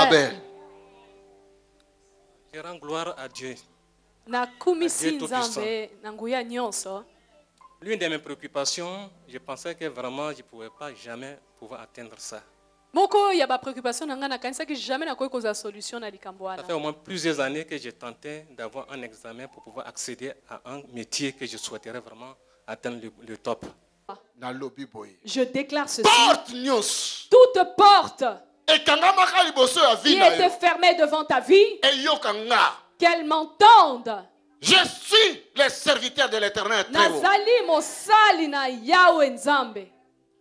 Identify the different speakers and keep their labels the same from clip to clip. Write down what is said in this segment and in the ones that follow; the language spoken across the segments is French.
Speaker 1: Abel.
Speaker 2: Je rends gloire à Dieu. L'une de mes préoccupations, je pensais que vraiment je ne pouvais pas jamais pouvoir atteindre ça. Ça fait au moins plusieurs années que je tentais d'avoir un examen pour pouvoir accéder à un métier que je souhaiterais vraiment atteindre le top.
Speaker 3: Je déclare ceci.
Speaker 1: Porte news.
Speaker 3: Toute porte
Speaker 1: qui
Speaker 3: qui était fermée devant ta vie, qu'elle m'entende.
Speaker 1: Je suis le serviteur de l'Éternel.
Speaker 3: Nazali mosali na Yahweh Nzambe.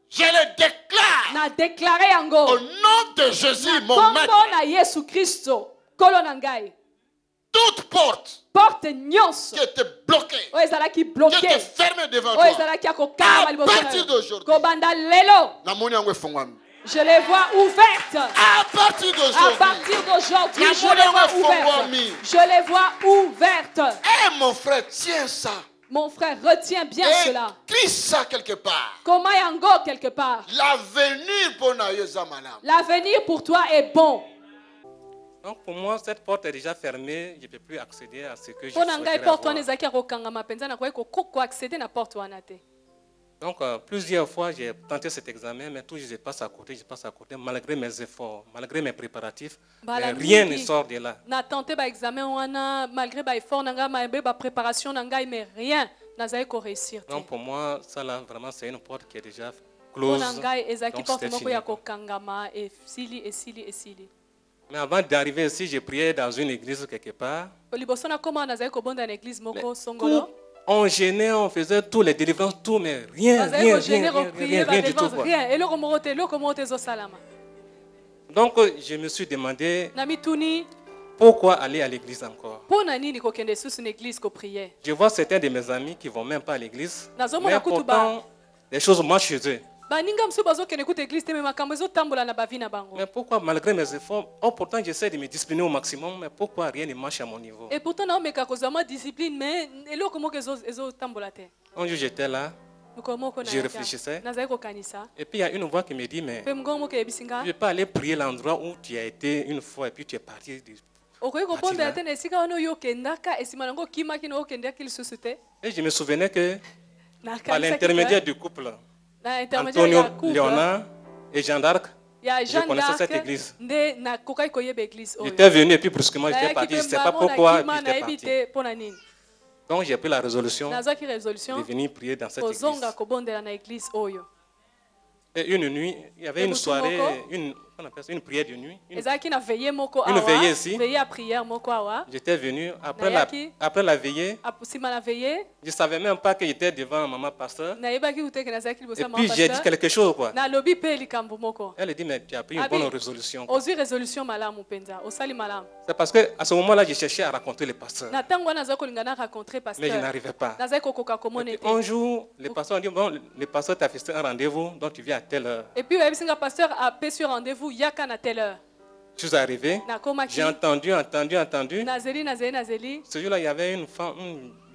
Speaker 1: Je le déclare
Speaker 3: Na déclaré
Speaker 1: au
Speaker 3: ango.
Speaker 1: nom de Jésus, mon
Speaker 3: Kombo
Speaker 1: maître.
Speaker 3: na Yesu Christo. Kolo na ngai.
Speaker 1: Toute porte
Speaker 3: Porte nyonso.
Speaker 1: qui était bloquée,
Speaker 3: O ezala ki
Speaker 1: qui
Speaker 3: bloqué.
Speaker 1: était fermée devant
Speaker 3: O
Speaker 1: toi,
Speaker 3: ezala ki akokama
Speaker 1: à
Speaker 3: liboso na
Speaker 1: partir
Speaker 3: yo.
Speaker 1: d'aujourd'hui,
Speaker 3: Kobanda lelo.
Speaker 1: namoni yango efungwami.
Speaker 3: Je les vois ouvertes.
Speaker 1: À partir
Speaker 3: À
Speaker 1: d'aujourd'hui,
Speaker 3: partir d'aujourd'hui,
Speaker 1: La
Speaker 3: je les vois
Speaker 1: monnaie
Speaker 3: ouvertes.
Speaker 1: fongwami.
Speaker 3: Je les vois ouvertes.
Speaker 1: mon frère, tiens ça.
Speaker 3: Mon frère, retiens bien cela.
Speaker 1: Écris ça quelque part.
Speaker 3: Comment yango quelque part.
Speaker 1: L'avenir pour Nayosa Malam.
Speaker 3: L'avenir pour toi est bon.
Speaker 2: Donc pour moi, cette porte est déjà fermée. Je ne peux plus accéder à ce que je
Speaker 3: Pour ngai
Speaker 2: souhaiterais
Speaker 3: porte wana
Speaker 2: avoir.
Speaker 3: ezaki akokangama penza na ko accéder na porte wana te.
Speaker 2: Donc plusieurs fois, j'ai tenté cet examen, mais toujours je passe à côté, malgré mes efforts, malgré mes préparatifs. Mais rien ne sort de là.
Speaker 3: Na tenté ba examen wana malgré ba effort nanga ba préparation nanga mais rien nazali ko réussir te.
Speaker 2: Donc pour moi, ça là vraiment c'est une porte qui est déjà
Speaker 3: Pour
Speaker 2: close.
Speaker 3: ngai ezaki
Speaker 2: Donc,
Speaker 3: porte
Speaker 2: c'était
Speaker 3: moko
Speaker 2: fini.
Speaker 3: ya kokangama et sili.
Speaker 2: Mais avant d'arriver ici, j'ai prié dans une église quelque part.
Speaker 3: Liboso na koma nazali ko bonda na église moko songolo.
Speaker 2: On gênait, on faisait tous les délivrances, tout, mais rien du tout. Quoi.
Speaker 3: Rien. Eloko moko te zo salama.
Speaker 2: Donc je me suis demandé
Speaker 3: Na mituni
Speaker 2: pourquoi aller à l'église encore.
Speaker 3: pona nini kokende susu na église ko prier.
Speaker 2: Je vois certains de mes amis qui ne vont même pas à l'église,
Speaker 3: Nazomona
Speaker 2: mais
Speaker 3: kutu
Speaker 2: pourtant les choses marchent chez eux.
Speaker 3: Baninga msu bazokende kuta église te me makambo ezotambola na bavi na bango.
Speaker 2: Mais pourquoi, malgré mes efforts, pourtant j'essaie de me discipliner au maximum, mais pourquoi rien ne marche à mon niveau?
Speaker 3: Et pourtant naomeka kozwa ma discipline mais eloko moko ezotambola te.
Speaker 2: Un jour j'étais là, je réfléchissais,
Speaker 3: nazali kokanisa
Speaker 2: et puis il y a une voix qui me dit, mais
Speaker 3: pe mongongo moko ebisinga
Speaker 2: je ne vais pas aller prier l'endroit où tu as été une fois et puis tu es parti.
Speaker 3: okoki kopondela te na esika wana oyo okendaka esima nango okimaki na okendaki lisusu te.
Speaker 2: Et je me souvenais que par
Speaker 3: Nakanisaki
Speaker 2: l'intermédiaire
Speaker 3: te,
Speaker 2: du couple,
Speaker 3: na intermédiaire
Speaker 2: Antonio
Speaker 3: ya couple
Speaker 2: Léonard et Jeanne d'Arc,
Speaker 3: ya
Speaker 2: je
Speaker 3: Jeanne
Speaker 2: connaissais cette
Speaker 3: d'Arc
Speaker 2: église.
Speaker 3: nde nakokaki koyeba église oyo.
Speaker 2: J'étais venu et puis brusquement j'étais
Speaker 3: Nayaki
Speaker 2: parti, je
Speaker 3: pe
Speaker 2: ne sais pas
Speaker 3: mbango
Speaker 2: pourquoi, et
Speaker 3: nakima,
Speaker 2: puis j'étais
Speaker 3: nayebi
Speaker 2: parti.
Speaker 3: te mpo na nini.
Speaker 2: Donc j'ai pris la résolution
Speaker 3: Nazwaki
Speaker 2: de
Speaker 3: résolution
Speaker 2: venir prier dans cette église.
Speaker 3: kozonga kobondela na église oyo.
Speaker 2: Et une nuit, il y avait
Speaker 3: Et
Speaker 2: une
Speaker 3: vous
Speaker 2: soirée,
Speaker 3: Moko?
Speaker 2: on appelle ça une prière de nuit.
Speaker 3: Ezalaki na veillée moko
Speaker 2: Une
Speaker 3: awa.
Speaker 2: veillée ici.
Speaker 3: Veillée à prière moko awa.
Speaker 2: J'étais venu,
Speaker 3: Nayaki.
Speaker 2: après la veillée,
Speaker 3: Sima na veillée
Speaker 2: je ne savais même pas que j'étais devant maman pasteur.
Speaker 3: nayebaki kuteke nazalaki liboso
Speaker 2: Et
Speaker 3: ya mama
Speaker 2: puis j'ai dit
Speaker 3: pasteur.
Speaker 2: quelque chose, quoi.
Speaker 3: Nalobi mpe likambo moko.
Speaker 2: Elle a dit, mais tu as pris une
Speaker 3: Abi,
Speaker 2: bonne résolution. Quoi.
Speaker 3: ozwi résolution malamu mpenza osali malamu.
Speaker 2: C'est parce qu'à ce moment-là, j'ai cherché à rencontrer le pasteur.
Speaker 3: Na ntango wana nazali kolinga na rencontrer
Speaker 2: Mais je
Speaker 3: pasteur
Speaker 2: n'arrivais pas.
Speaker 3: nazali kokoka
Speaker 2: Et
Speaker 3: komona
Speaker 2: puis,
Speaker 3: ete.
Speaker 2: un jour, le pasteur a dit, bon, le pasteur t'a fixé un rendez-vous, donc tu viens à telle heure.
Speaker 3: Et puis oyebisinga pasteur apesi rendez-vous yaka na telle heure.
Speaker 2: Je suis arrivé,
Speaker 3: Nakomaki
Speaker 2: j'ai entendu.
Speaker 3: nazeli.
Speaker 2: Ce jour-là, il y avait une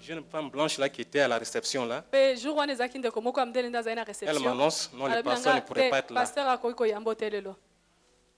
Speaker 2: jeune femme blanche là qui était à la réception là.
Speaker 3: Pe jour wana ezalaki ndeko moko ya mondele nde azali na
Speaker 2: Elle
Speaker 3: réception.
Speaker 2: m'annonce, non, le
Speaker 3: Alobi
Speaker 2: pasteur ne
Speaker 3: nanga,
Speaker 2: pourrait
Speaker 3: te,
Speaker 2: pas être là.
Speaker 3: pasteur akoki koyamba te lelo.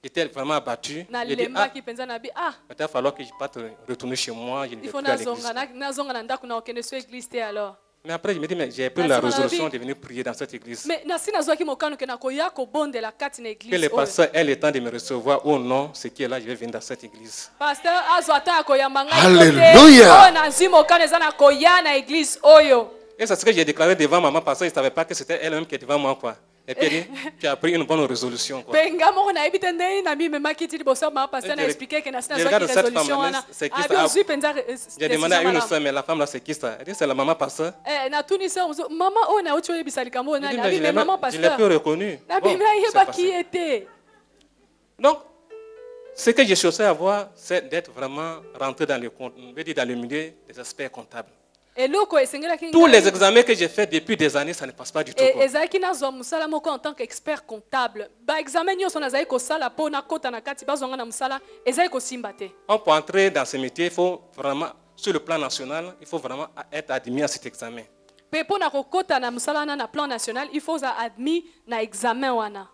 Speaker 2: J'étais vraiment abattu. J'ai dit, ah,
Speaker 3: Nalembaki mpenza na bi
Speaker 2: il va falloir que je parte retourner chez moi, je ne vais
Speaker 3: il faut
Speaker 2: plus à l'église.
Speaker 3: nazonga na ndako na okende so église te alors.
Speaker 2: Mais après, je me dis, mais j'ai pris
Speaker 3: Mais
Speaker 2: la
Speaker 3: ça, on a
Speaker 2: résolution
Speaker 3: dit-
Speaker 2: de venir prier dans cette église.
Speaker 3: Mais nasi nazwaki mokano ke nakoya kobondela kati na
Speaker 2: Que
Speaker 3: église
Speaker 2: le
Speaker 3: oyo.
Speaker 2: pasteur ait le temps de me recevoir ou non, ce qui est là, je vais venir dans cette église.
Speaker 3: Pasteur azwa ata akoyamba ngai
Speaker 1: Alléluia.
Speaker 3: oyo nazwi mokano eza na koya na église oyo.
Speaker 2: Et c'est ce que j'ai déclaré devant maman, parce qu'il ne savait pas que c'était elle-même qui était devant moi, quoi. Et puis elle dit, tu as pris une bonne résolution, quoi.
Speaker 3: Mpe nga moko nayebi te ndenge na mimemaki ti liboso ya mama pasteur na explike ke nasi
Speaker 2: je
Speaker 3: nazwaki
Speaker 2: regarde cette
Speaker 3: résolution
Speaker 2: femme,
Speaker 3: wana.
Speaker 2: c'est qui
Speaker 3: Abi
Speaker 2: ça?
Speaker 3: ozwi mpenza
Speaker 2: J'ai demandé à une soeur, mais la femme là, c'est qui ça? Elle dit, c'est la maman pasteur.
Speaker 3: natuni se mama oyo nauti oyebisa likambo oyo
Speaker 2: Je dis,
Speaker 3: nani
Speaker 2: mais
Speaker 3: abi me mama
Speaker 2: je l'ai plus
Speaker 3: pasteur
Speaker 2: reconnu.
Speaker 3: nabi
Speaker 2: Bon, c'est
Speaker 3: nayebaki
Speaker 2: passé.
Speaker 3: ye te.
Speaker 2: Donc, ce que je cherchais à voir, c'est d'être vraiment rentré dans le, on veut dire dans le milieu des experts comptables.
Speaker 3: Eloko esengelaki
Speaker 2: Tous les examens que j'ai faits depuis des années, ça ne passe pas du tout. quoi.
Speaker 3: ezalaki nazwa mosala moko en tant qu'expert comptable baexamen nyonso nazali kosala mpo nakota na kati bazwanga na mosala ezali kosimba te.
Speaker 2: Pour entrer dans ce métier, il faut vraiment, sur le plan national, il faut vraiment être admis à cet examen.
Speaker 3: Mpe mpo na kokota na mosala wana na plan national il faut oza admis na examen wana.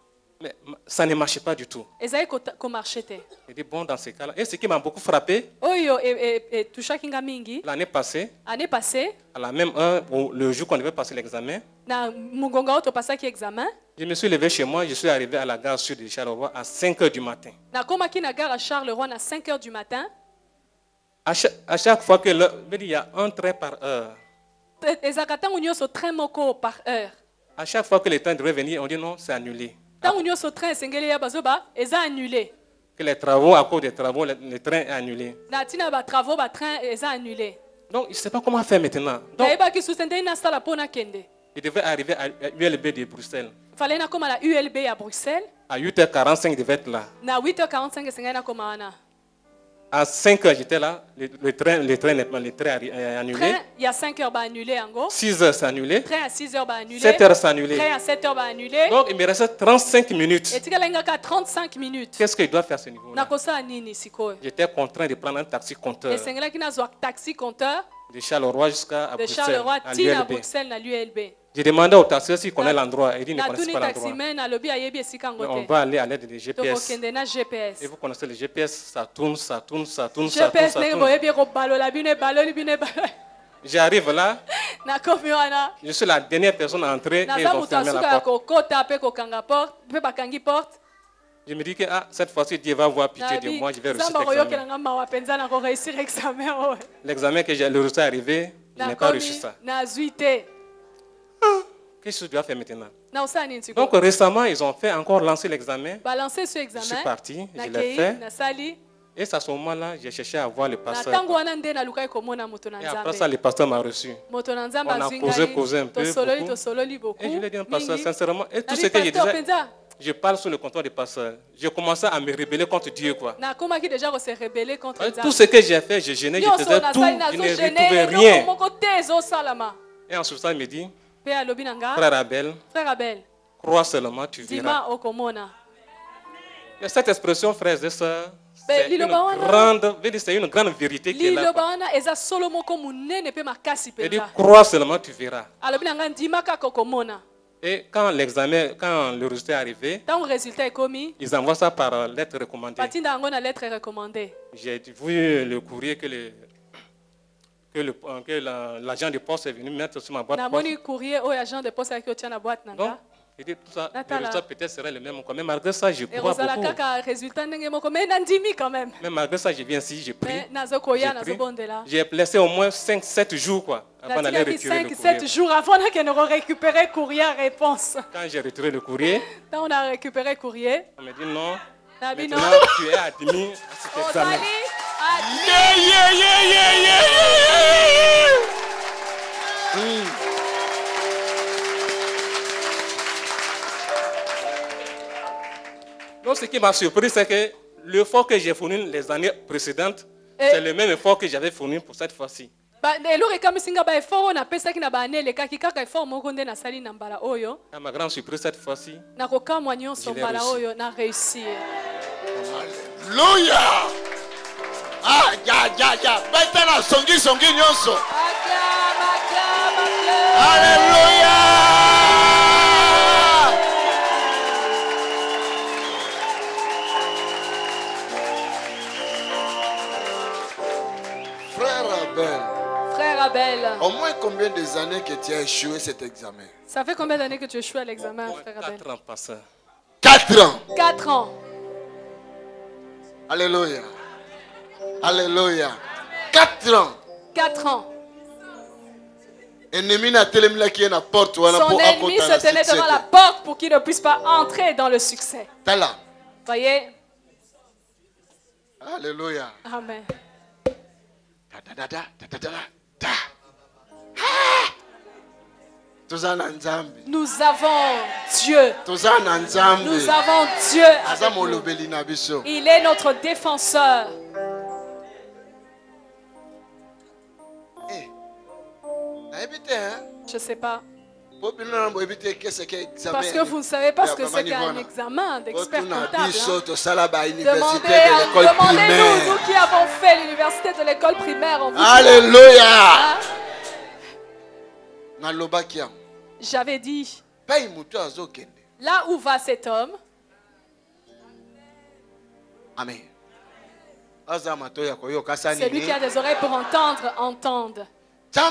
Speaker 2: Mais ça ne marchait pas du tout.
Speaker 3: ezali komarche te.
Speaker 2: J'ai dit, bon, dans ces cas-là. Et ce qui m'a beaucoup frappé,
Speaker 3: Oyo etushaki nga mingi.
Speaker 2: l'année passée,
Speaker 3: Année passée,
Speaker 2: à la même heure, le jour qu'on devait passer l'examen,
Speaker 3: na mungonga oyo topasaki examen,
Speaker 2: je me suis levé chez moi, je suis arrivé à la gare sud de Charleroi à 5 h du matin.
Speaker 3: nakomaki na gare à Charleroi à 5 h du matin.
Speaker 2: À chaque fois que il y a un train par heure.
Speaker 3: Ezalaka ntango nyonso train moko par heure.
Speaker 2: À chaque fois que le train devait venir, on dit non, c'est annulé.
Speaker 3: Ntango nyonso train esengeli ya bazoba eza annulé.
Speaker 2: Que les travaux, à cause des travaux, le train est annulé.
Speaker 3: Na tina ba travaux ba train eza annulé.
Speaker 2: Donc, je ne sais pas comment faire maintenant. Donc,
Speaker 3: Nayebaki susende na sala pona kende.
Speaker 2: il devait arriver à ULB de Bruxelles.
Speaker 3: Fallait na koma la ULB à Bruxelles.
Speaker 2: À 8 h 45, il devait être là.
Speaker 3: Na 8 h 45 esengeli na koma wana.
Speaker 2: À 5 h, j'étais là. Le train est annulé.
Speaker 3: Train il y a 5 h ba annulé ango.
Speaker 2: 6 h, c'est annulé.
Speaker 3: Train à 6 h ba annulé.
Speaker 2: 7 h, c'est annulé.
Speaker 3: Train à 7 h ba annulé.
Speaker 2: Donc, il me restait 35 minutes.
Speaker 3: Et tika lenga 35 minutes.
Speaker 2: Qu'est-ce qu'il doit faire à ce niveau-là?
Speaker 3: Nakosa nini sikoyo.
Speaker 2: J'étais contraint de prendre un taxi compteur
Speaker 3: Esengeli kina zwa taxi compteur
Speaker 2: de Charleroi jusqu'à
Speaker 3: de
Speaker 2: Bruxelles,
Speaker 3: Charleroi
Speaker 2: à
Speaker 3: tina
Speaker 2: l'ULB.
Speaker 3: Bruxelles na l'ULB.
Speaker 2: J'ai demandé au taxieur s'il connaît l'endroit. Il dit qu'il ne
Speaker 3: Na
Speaker 2: connaissait
Speaker 3: tuni
Speaker 2: pas l'endroit.
Speaker 3: taximen na lobi ayebi esika
Speaker 2: Mais on
Speaker 3: ngote.
Speaker 2: va aller à l'aide des GPS.
Speaker 3: Tokokende na GPS.
Speaker 2: Et vous connaissez le GPS, ça tourne, ça tourne, ça tourne, ça tourne,
Speaker 3: GPS
Speaker 2: ça
Speaker 3: ndenge
Speaker 2: tourne.
Speaker 3: boyebi ekobalola bino ebaloli bino ebaloli.
Speaker 2: J'arrive là,
Speaker 3: Nakomi wana.
Speaker 2: je suis la dernière personne à entrer et ils
Speaker 3: Naza
Speaker 2: ont
Speaker 3: moto
Speaker 2: fermé
Speaker 3: asuka
Speaker 2: la
Speaker 3: ya
Speaker 2: porte.
Speaker 3: kokota mpe kokanga porte mpe bakangi porte.
Speaker 2: Je me dis que cette fois-ci, Dieu va avoir pitié de moi, je vais réussir
Speaker 3: Nzambe
Speaker 2: l'examen.
Speaker 3: akoyokelanga mawa mpenza na koréussir examen oyo.
Speaker 2: L'examen que j'ai réussi à arriver, je n'ai pas réussi
Speaker 3: Nakomi
Speaker 2: ça.
Speaker 3: nazwi te.
Speaker 2: Qu'est-ce que je dois faire maintenant?
Speaker 3: Naosala nini sikoyo?
Speaker 2: Donc récemment, ils ont fait encore lancer l'examen.
Speaker 3: Balance ce
Speaker 2: Je suis
Speaker 3: examen.
Speaker 2: parti, je l'ai
Speaker 3: Nakei
Speaker 2: fait.
Speaker 3: nasali.
Speaker 2: Et c'est à ce moment-là, j'ai cherché à voir le
Speaker 3: Na
Speaker 2: pasteur.
Speaker 3: ntango wana nde nalukaki komona moto na
Speaker 2: Et après ça,
Speaker 3: Nzambe.
Speaker 2: le pasteur m'a reçu.
Speaker 3: Moto na Nzambe
Speaker 2: On a
Speaker 3: azwi
Speaker 2: causé un peu,
Speaker 3: tosololi
Speaker 2: beaucoup.
Speaker 3: tosololi beaucoup.
Speaker 2: Et je lui ai dit, pasteur,
Speaker 3: mingi.
Speaker 2: sincèrement, et tout
Speaker 3: Nabi
Speaker 2: ce que je
Speaker 3: pasteur
Speaker 2: disais,
Speaker 3: mpenza
Speaker 2: je parle sous le contrôle du pasteur. J'ai commencé à me rebeller contre Dieu, quoi.
Speaker 3: nakomaki déjà kose rebelle contre
Speaker 2: Tout
Speaker 3: Nzambe.
Speaker 2: ce que j'ai fait, je gênais, je
Speaker 3: Nyonso
Speaker 2: faisais tout,
Speaker 3: nasali
Speaker 2: je ne
Speaker 3: nazogene
Speaker 2: retrouvais
Speaker 3: eloko
Speaker 2: rien.
Speaker 3: moko te ezosalama.
Speaker 2: Et ensuite, ça, il me dit,
Speaker 3: Mpe alobi na nga
Speaker 2: frère Abel,
Speaker 3: frère Abel
Speaker 2: crois seulement, tu verras.
Speaker 3: dima okomona.
Speaker 2: Et cette expression, frères et sœurs, c'est une
Speaker 3: liloba wana-
Speaker 2: grande, c'est une grande vérité qui est là.
Speaker 3: liloba
Speaker 2: quoi.
Speaker 3: wana eza solo moko monene mpe makasi
Speaker 2: Il dit,
Speaker 3: mpenza.
Speaker 2: crois seulement, tu verras.
Speaker 3: Alobi na nga ndima kaka okomona.
Speaker 2: Et quand le résultat est arrivé,
Speaker 3: Ntango résultat ekomi
Speaker 2: ils envoient ça par lettre recommandée.
Speaker 3: batinda yango na lettre recommandée.
Speaker 2: J'ai vu le courrier que l'agent de poste est venu mettre sur ma boîte poste.
Speaker 3: namoni courrier oyo agent de poste ayaki otia na boîte na
Speaker 2: Donc,
Speaker 3: nga.
Speaker 2: il dit tout ça, le
Speaker 3: Natala.
Speaker 2: résultat peut-être serait le même. Mais malgré ça, je crois
Speaker 3: ekozala
Speaker 2: beaucoup.
Speaker 3: kaka résultat ndenge moko me nandimi quand même.
Speaker 2: Mais malgré ça, je viens ici, je prie.
Speaker 3: Mais nazokoya
Speaker 2: J'ai pris.
Speaker 3: nazobondela.
Speaker 2: J'ai laissé au moins 5-7 jours quoi, avant d'aller
Speaker 3: natikaki
Speaker 2: retirer le
Speaker 3: 5-7
Speaker 2: courrier.
Speaker 3: jours avant nakende korécupérer courrier réponse.
Speaker 2: Quand j'ai retiré le courrier,
Speaker 3: Ntango na récupéré courrier
Speaker 2: on me dit non,
Speaker 3: nabi non
Speaker 2: maintenant tu es admis à cet examen.
Speaker 3: ozali admis.
Speaker 1: Yeah, yeah, yeah, yeah, yeah, yeah, yeah.
Speaker 2: Donc ce qui m'a surpris, c'est que l'effort que j'ai fourni les années précédentes,
Speaker 3: Et-
Speaker 2: c'est le même effort que j'avais fourni pour cette fois-ci.
Speaker 3: eloko ekamwisi nga baeffort oyo napesaki na baane elekaki kaka effort moko nde nasali na mbala oyo
Speaker 2: À ma grande surprise, cette fois-ci,
Speaker 3: nakokamwa nyonso
Speaker 2: Je l'ai
Speaker 3: mbala
Speaker 2: réussi.
Speaker 3: oyo na réussir.
Speaker 1: Alléluia. Ah, ya. Baitana songi nyonso.
Speaker 3: Acclame, acclame, acclame.
Speaker 1: Alléluia. Frère Abel,
Speaker 3: Frère Abel,
Speaker 1: au moins combien des années que tu as échoué cet examen?
Speaker 3: ça fait combien d'années que tu échoues à l'examen, frère Abel?
Speaker 2: 4 ans passés.
Speaker 1: 4 ans.
Speaker 3: 4 ans.
Speaker 1: Alléluia. Alléluia. 4 ans.
Speaker 3: 4 ans.
Speaker 1: Ennemi n'a tellement qui est à la porte. Voilà,
Speaker 3: Son
Speaker 1: pour
Speaker 3: ennemi se tenait devant la porte pour qu'il ne puisse pas entrer dans le succès.
Speaker 1: Tala.
Speaker 3: Voyez?
Speaker 1: Alléluia.
Speaker 3: Amen.
Speaker 1: Tozana nzambe.
Speaker 3: Nous avons Dieu.
Speaker 1: Tozana nzambe.
Speaker 3: Nous avons Dieu.
Speaker 1: Aza
Speaker 3: avec nous.
Speaker 1: molobeli na biso.
Speaker 3: Il est notre défenseur.
Speaker 1: Eh. Nayebi te, hein?
Speaker 3: Je ne sais pas.
Speaker 1: Po bino na boyebi te qu'est-ce que examen.
Speaker 3: Parce que vous ne savez pas ce que
Speaker 1: Ya
Speaker 3: c'est qu'un
Speaker 1: bamani
Speaker 3: examen d'expert
Speaker 1: Otuna
Speaker 3: comptable.
Speaker 1: biso
Speaker 3: hein.
Speaker 1: tosala ba université
Speaker 3: Demandez-
Speaker 1: de l'école
Speaker 3: Demandez-nous,
Speaker 1: primaire.
Speaker 3: nous qui avons fait l'université de l'école primaire. On vous
Speaker 1: Alléluia.
Speaker 3: Hein?
Speaker 1: Nalobaki yango.
Speaker 3: J'avais dit,
Speaker 1: Pai mutu azokende.
Speaker 3: là où va cet homme,
Speaker 1: Amen.
Speaker 3: Celui qui a des oreilles pour entendre, entende.
Speaker 1: Dieu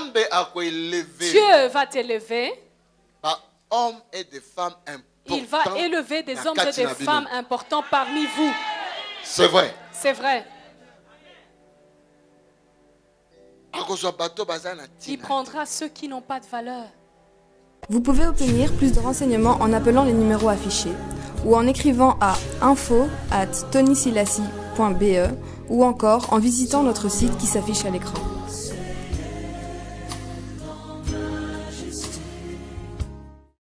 Speaker 3: Dieu va t'élever.
Speaker 1: Hommes et des femmes importants.
Speaker 3: Il va élever des hommes et des femmes importants parmi vous.
Speaker 1: C'est vrai.
Speaker 3: C'est vrai. Il prendra ceux qui n'ont pas de valeur.
Speaker 4: Vous pouvez obtenir plus de renseignements en appelant les numéros affichés ou en écrivant à info@tonysilassi.be ou encore en visitant notre site qui s'affiche à l'écran.